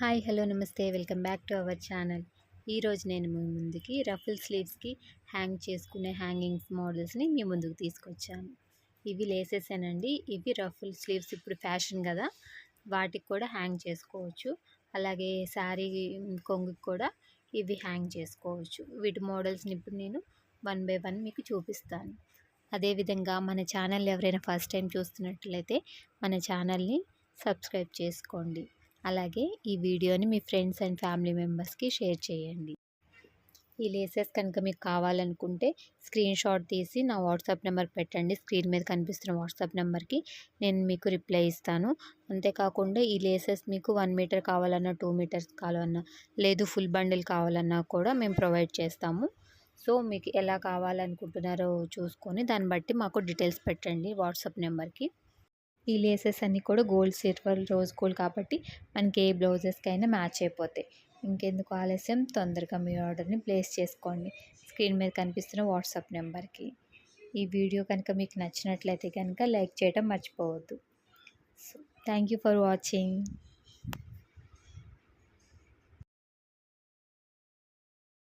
Hi hello నమస్తే welcome back to our channel. ఈరోజు నేను మీ ముందుకి రఫుల్ స్లీవ్స్కి హ్యాంగ్ చేసుకునే హ్యాంగింగ్స్ మోడల్స్ని మీ ముందుకు తీసుకొచ్చాను. ఇవి లేసేసానండి. ఇవి రఫుల్ స్లీవ్స్ ఇప్పుడు ఫ్యాషన్ కదా, వాటికి కూడా హ్యాంగ్ చేసుకోవచ్చు. అలాగే శారీ కొంగుకి కూడా ఇవి హ్యాంగ్ చేసుకోవచ్చు. వీటి మోడల్స్ని ఇప్పుడు నేను వన్ బై వన్ మీకు చూపిస్తాను. అదేవిధంగా మన ఛానల్ ఎవరైనా ఫస్ట్ టైం చూస్తున్నట్లయితే మన ఛానల్ని సబ్స్క్రైబ్ చేసుకోండి. అలాగే ఈ వీడియోని మీ ఫ్రెండ్స్ అండ్ ఫ్యామిలీ మెంబర్స్కి షేర్ చేయండి. ఈ లేసెస్ కనుక మీకు కావాలనుకుంటే స్క్రీన్ షాట్ తీసి నా వాట్సాప్ నెంబర్ పెట్టండి. స్క్రీన్ మీద కనిపిస్తున్న వాట్సాప్ నెంబర్కి నేను మీకు రిప్లై ఇస్తాను. అంతేకాకుండా ఈ లేసెస్ మీకు 1 మీటర్ కావాలన్నా, 2 మీటర్స్ కావాలన్నా, లేదు ఫుల్ బండిల్ కావాలన్నా కూడా మేము ప్రొవైడ్ చేస్తాము. సో మీకు ఎలా కావాలనుకుంటున్నారో చూసుకొని దాన్ని బట్టి మాకు డీటెయిల్స్ పెట్టండి వాట్సాప్ నెంబర్కి. ఈ లేసెస్ అన్నీ కూడా గోల్డ్, సిల్వర్, రోజ్ గోల్డ్ కాబట్టి మనకి ఏ బ్లౌజెస్కైనా మ్యాచ్ అయిపోతాయి. ఇంకెందుకు ఆలస్యం, తొందరగా మీ ఆర్డర్ని ప్లేస్ చేసుకోండి స్క్రీన్ మీద కనిపిస్తున్న వాట్సాప్ నెంబర్కి. ఈ వీడియో కనుక మీకు నచ్చినట్లయితే కనుక లైక్ చేయడం మర్చిపోవద్దు. So thank you for watching.